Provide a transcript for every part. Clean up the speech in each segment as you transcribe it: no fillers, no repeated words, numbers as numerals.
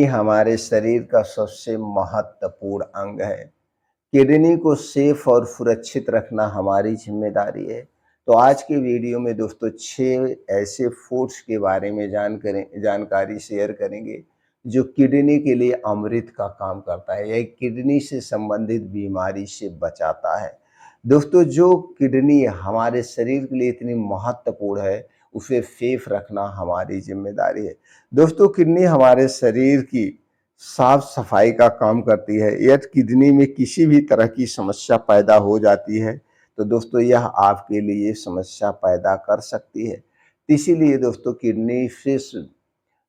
ये हमारे शरीर का सबसे महत्वपूर्ण अंग है। किडनी को सेफ और सुरक्षित रखना हमारी ज़िम्मेदारी है। तो आज के वीडियो में दोस्तों 6 ऐसे फूड्स के बारे में जानकारी शेयर करेंगे, जो किडनी के लिए अमृत का काम करता है। यह किडनी से संबंधित बीमारी से बचाता है। दोस्तों, जो किडनी हमारे शरीर के लिए इतनी महत्वपूर्ण है, उसे सेफ रखना हमारी ज़िम्मेदारी है। दोस्तों, किडनी हमारे शरीर की साफ-सफाई का काम करती है। यदि किडनी में किसी भी तरह की समस्या पैदा हो जाती है, तो दोस्तों यह आपके लिए समस्या पैदा कर सकती है। इसीलिए दोस्तों किडनी से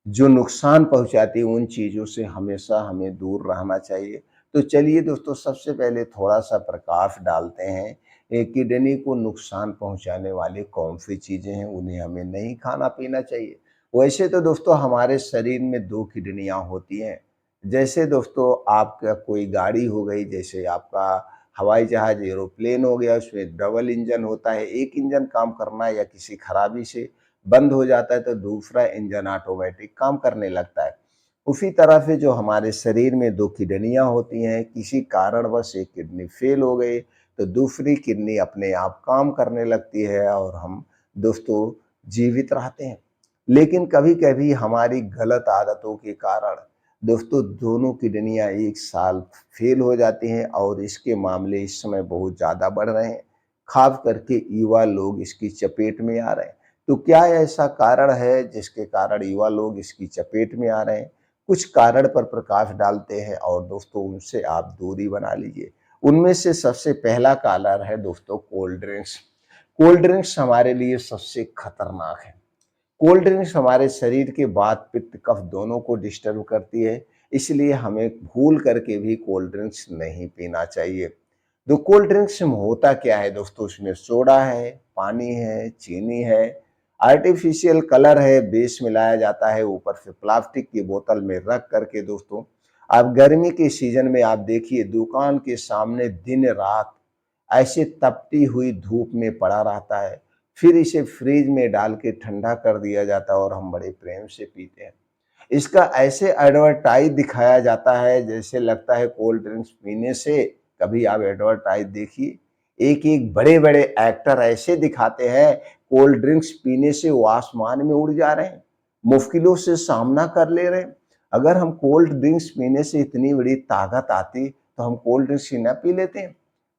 जो नुकसान पहुँचाती है, उन चीज़ों से हमेशा हमें दूर रहना चाहिए। तो चलिए दोस्तों, सबसे पहले थोड़ा-सा प्रकाश डालते हैं, किडनी को नुकसान पहुँचाने वाली कौन-सी चीज़ें हैं, उन्हें हमें नहीं खाना-पीना चाहिए। वैसे तो दोस्तों हमारे शरीर में 2 किडनियाँ होती हैं। जैसे दोस्तों आपका कोई गाड़ी हो गई, जैसे आपका हवाई जहाज़, एरोप्लेन हो गया, उसमें डबल इंजन होता है। एक इंजन काम करना या किसी खराबी से बंद हो जाता है, तो दूसरा इंजन ऑटोमेटिक काम करने लगता है। उसी तरह से जो हमारे शरीर में 2 किडनियाँ होती हैं, किसी कारणवश एक किडनी फेल हो गई, तो दूसरी किडनी अपने आप काम करने लगती है और हम दोस्तों जीवित रहते हैं। लेकिन कभी-कभी हमारी गलत आदतों के कारण दोस्तों दोनों किडनियाँ एक साथ फेल हो जाती हैं और इसके मामले इस समय बहुत ज़्यादा बढ़ रहे हैं। ख़ास करके युवा लोग इसकी चपेट में आ रहे हैं। तो क्या ऐसा कारण है जिसके कारण युवा लोग इसकी चपेट में आ रहे हैं? कुछ कारण पर प्रकाश डालते हैं और दोस्तों उनसे आप दूरी बना लीजिए। उनमें से सबसे पहला कारण है दोस्तों कोल्ड ड्रिंक्स। कोल्ड ड्रिंक्स हमारे लिए सबसे खतरनाक है। कोल्ड ड्रिंक्स हमारे शरीर के वात, पित्त, कफ दोनों को डिस्टर्ब करती है, इसलिए हमें भूल करके भी कोल्ड ड्रिंक्स नहीं पीना चाहिए। तो कोल्ड ड्रिंक्स में होता क्या है दोस्तों, उसमें सोडा है, पानी है, चीनी है, आर्टिफिशियल कलर है, बेस मिलाया जाता है, ऊपर से प्लास्टिक की बोतल में रख करके दोस्तों आप गर्मी के सीजन में आप देखिए दुकान के सामने दिन-रात ऐसे तपती हुई धूप में पड़ा रहता है। फिर इसे फ्रिज में डाल के ठंडा कर दिया जाता है और हम बड़े प्रेम से पीते हैं। इसका ऐसे एडवर्टाइज दिखाया जाता है जैसे लगता है कोल्ड ड्रिंक्स पीने से, कभी आप एडवर्टाइज देखिए, एक-एक बड़े-बड़े एक्टर ऐसे दिखाते हैं कोल्ड ड्रिंक्स पीने से वो आसमान में उड़ जा रहे हैं, मुश्किलों से सामना कर ले रहे हैं। अगर हम कोल्ड ड्रिंक्स पीने से इतनी बड़ी ताकत आती, तो हम कोल्ड ड्रिंक्स ही ना पी लेते हैं।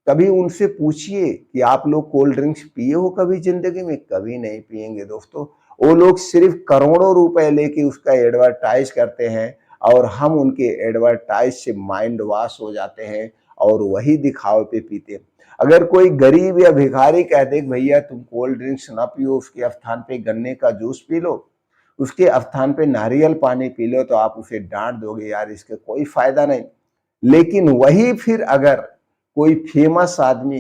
कभी उनसे पूछिए कि आप लोग कोल्ड ड्रिंक्स पिए हो कभी ज़िंदगी में? कभी नहीं पिएँगे दोस्तों। वो लोग सिर्फ़ करोड़ों रुपए लेके उसका एडवर्टाइज़ करते हैं और हम उनके एडवर्टाइज़ से माइंड वॉश हो जाते हैं और वही दिखावे पे पीते हैं। अगर कोई गरीब या भिखारी कह दे कि भैया तुम कोल्ड ड्रिंक्स ना पियो, उसके स्थान पे गन्ने का जूस पी लो, उसके स्थान पे नारियल पानी पी लो, तो आप उसे डाँट दोगे, यार इसका कोई फ़ायदा नहीं। लेकिन वही फिर अगर कोई फेमस आदमी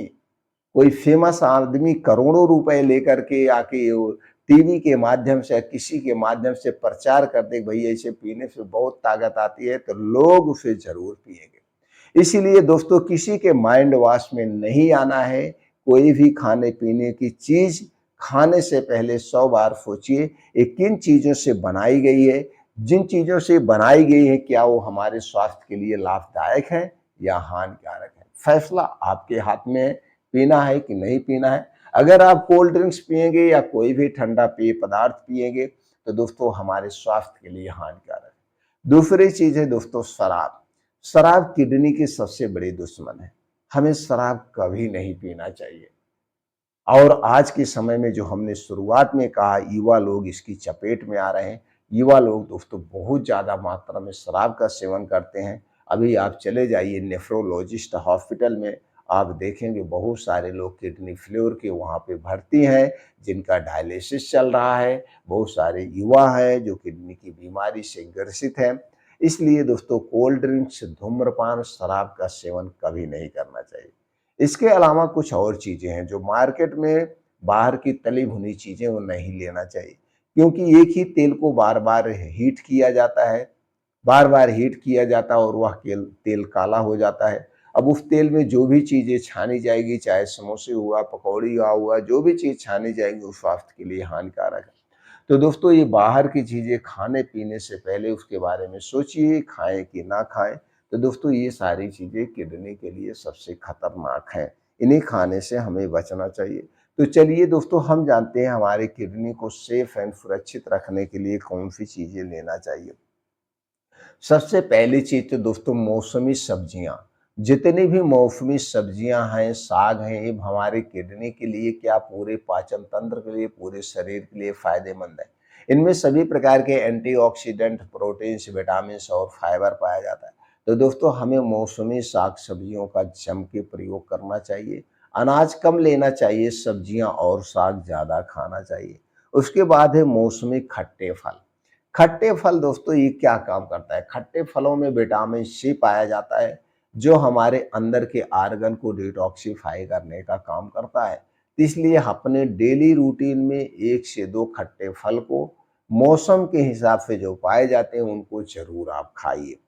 कोई फेमस आदमी करोड़ों रुपए लेकर के आके वो टीवी के माध्यम से किसी के माध्यम से प्रचार कर दे, भैया इसे पीने से बहुत ताकत आती है, तो लोग उसे जरूर पिएंगे। इसीलिए दोस्तों किसी के माइंड वॉश में नहीं आना है। कोई भी खाने पीने की चीज खाने से पहले 100 बार सोचिए ये किन चीजों से बनाई गई है। जिन चीजों से बनाई गई है, क्या वो हमारे स्वास्थ्य के लिए लाभदायक है या हानिकारक है? फैसला आपके हाथ में है, पीना है कि नहीं पीना है। अगर आप कोल्ड ड्रिंक्स पिएंगे या कोई भी ठंडा पेय पदार्थ पिएंगे, तो दोस्तों हमारे स्वास्थ्य के लिए हानिकारक है। दूसरी चीज है दोस्तों शराब। शराब किडनी के सबसे बड़े दुश्मन है। हमें शराब कभी नहीं पीना चाहिए। और आज के समय में जो हमने शुरुआत में कहा, युवा लोग इसकी चपेट में आ रहे हैं। युवा लोग दोस्तों बहुत ज़्यादा मात्रा में शराब का सेवन करते हैं। अभी आप चले जाइए नेफ्रोलॉजिस्ट हॉस्पिटल में, आप देखेंगे बहुत सारे लोग किडनी फेल्योर के वहाँ पे भर्ती हैं, जिनका डायलिसिस चल रहा है। बहुत सारे युवा हैं जो किडनी की बीमारी से ग्रसित हैं। इसलिए दोस्तों कोल्ड ड्रिंक्स, धूम्रपान, शराब का सेवन कभी नहीं करना चाहिए। इसके अलावा कुछ और चीज़ें हैं जो मार्केट में बाहर की तली भुनी चीज़ें वो नहीं लेना चाहिए, क्योंकि एक ही तेल को बार-बार हीट किया जाता है, बार-बार हीट किया जाता है और वह तेल तेल काला हो जाता है। अब उस तेल में जो भी चीज़ें छानी जाएगी, चाहे समोसे हुआ, पकौड़ी हुआ, जो भी चीज़ छानी जाएगी वो स्वास्थ्य के लिए हानिकारक है। तो दोस्तों ये बाहर की चीज़ें खाने पीने से पहले उसके बारे में सोचिए, खाएँ कि ना खाएँ। तो दोस्तों ये सारी चीज़ें किडनी के लिए सबसे खतरनाक हैं। इन्हें खाने से हमें बचना चाहिए। तो चलिए दोस्तों हम जानते हैं हमारे किडनी को सेफ एंड सुरक्षित रखने के लिए कौन-सी चीज़ें लेना चाहिए। सबसे पहली चीज़ तो दोस्तों मौसमी सब्जियाँ। जितनी भी मौसमी सब्जियाँ हैं, साग हैं, ये हमारे किडनी के लिए क्या पूरे पाचन तंत्र के लिए, पूरे शरीर के लिए फ़ायदेमंद है। इनमें सभी प्रकार के एंटीऑक्सीडेंट, प्रोटीन्स, विटामिन्स और फाइबर पाया जाता है। तो दोस्तों हमें मौसमी साग-सब्जियों का जम के प्रयोग करना चाहिए। अनाज कम लेना चाहिए, सब्जियाँ और साग ज़्यादा खाना चाहिए। उसके बाद है मौसमी खट्टे फल। खट्टे फल दोस्तों ये क्या काम करता है? खट्टे फलों में विटामिन सी पाया जाता है, जो हमारे अंदर के आर्गन को डिटॉक्सिफाई करने का काम करता है। तो इसलिए अपने डेली रूटीन में 1 से 2 खट्टे फल को मौसम के हिसाब से जो पाए जाते हैं, उनको ज़रूर आप खाइए।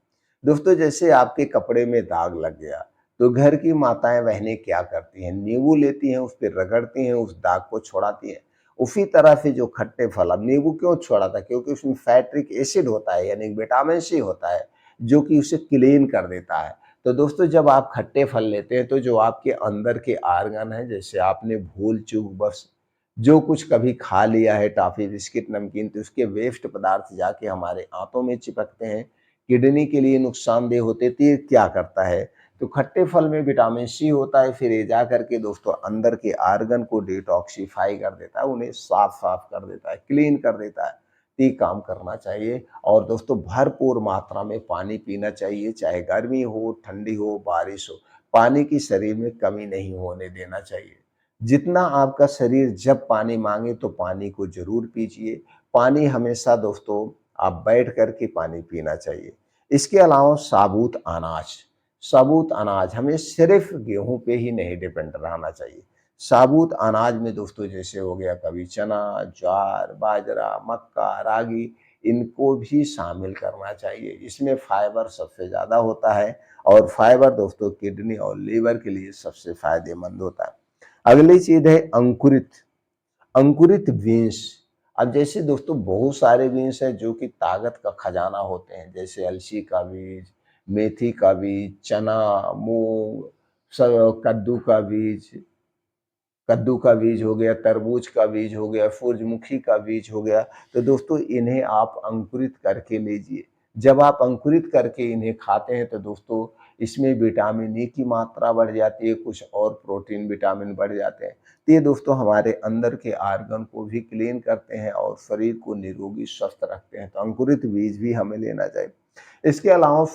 दोस्तों जैसे आपके कपड़े में दाग लग गया, तो घर की माताएँ बहनें क्या करती हैं? नींबू लेती हैं, उस पे रगड़ती हैं, उस दाग को छुड़ाती हैं। उसी तरह से जो खट्टे फल, अब नींबू क्यों छुड़ाता है? क्योंकि उसमें फैक्ट्रिक एसिड होता है यानी विटामिन सी होता है, जो कि उसे क्लीन कर देता है। तो दोस्तों जब आप खट्टे फल लेते हैं तो जो आपके अंदर के आर्गन हैं, जैसे आपने भूल-चूक बस जो कुछ कभी खा लिया है टॉफ़ी, बिस्किट, नमकीन, तो उसके वेस्ट पदार्थ जाके हमारे आँतों में चिपकते हैं, किडनी के लिए नुकसानदेह होते हैं। तो ये क्या करता है? तो खट्टे फल में विटामिन सी होता है, फिर ये जा करके दोस्तों अंदर के आर्गन को डिटॉक्सिफाई कर देता है, उन्हें साफ-साफ कर देता है, क्लीन कर देता है। तो ये काम करना चाहिए और दोस्तों भरपूर मात्रा में पानी पीना चाहिए, चाहे गर्मी हो, ठंडी हो, बारिश हो। पानी की शरीर में कमी नहीं होने देना चाहिए। जितना आपका शरीर जब पानी माँगे तो पानी को ज़रूर पीजिए। पानी हमेशा दोस्तों आप बैठ कर के पानी पीना चाहिए। इसके अलावा साबुत अनाज हमें सिर्फ़ गेहूँ पे ही नहीं डिपेंड रहना चाहिए। साबुत अनाज में दोस्तों जैसे हो गया कभी चना, ज्वार, बाजरा, मक्का, रागी, इनको भी शामिल करना चाहिए। इसमें फाइबर सबसे ज़्यादा होता है और फाइबर दोस्तों किडनी और लीवर के लिए सबसे फ़ायदेमंद होता है। अगली चीज़ है अंकुरित बीन्स। अब जैसे दोस्तों बहुत सारे बीन्स हैं जो कि ताकत का खजाना होते हैं, जैसे अलसी का बीज, मेथी का बीज, चना, मूंग, कद्दू का बीज हो गया, तरबूज का बीज हो गया, सूरजमुखी का बीज हो गया। तो दोस्तों इन्हें आप अंकुरित करके लीजिए। जब आप अंकुरित करके इन्हें खाते हैं तो दोस्तों इसमें विटामिन ई की मात्रा बढ़ जाती है, कुछ और प्रोटीन विटामिन बढ़ जाते हैं। तो ये दोस्तों हमारे अंदर के आर्गन को भी क्लीन करते हैं और शरीर को निरोगी स्वस्थ रखते हैं। तो अंकुरित बीज भी हमें लेना चाहिए। इसके अलावा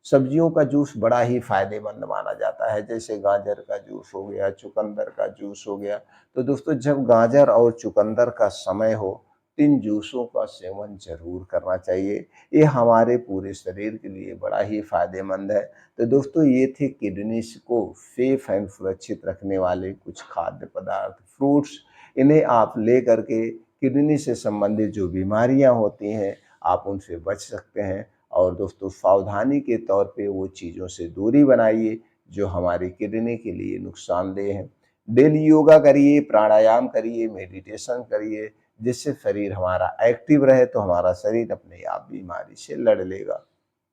सब्जियों का जूस बड़ा ही फ़ायदेमंद माना जाता है, जैसे गाजर का जूस हो गया, चुकंदर का जूस हो गया। तो दोस्तों जब गाजर और चुकंदर का समय हो, तो इन जूसों का सेवन ज़रूर करना चाहिए। ये हमारे पूरे शरीर के लिए बड़ा ही फ़ायदेमंद है। तो दोस्तों ये थे किडनीज़ को सेफ एंड सुरक्षित रखने वाले कुछ खाद्य पदार्थ, फ्रूट्स। इन्हें आप ले करके किडनी से संबंधित जो बीमारियाँ होती हैं, आप उनसे बच सकते हैं। और दोस्तों सावधानी के तौर पे वो चीज़ों से दूरी बनाइए जो हमारी किडनी के लिए नुकसानदेह हैं। डेली योगा करिए, प्राणायाम करिए, मेडिटेशन करिए, जिससे शरीर हमारा एक्टिव रहे तो हमारा शरीर अपने आप बीमारी से लड़ लेगा।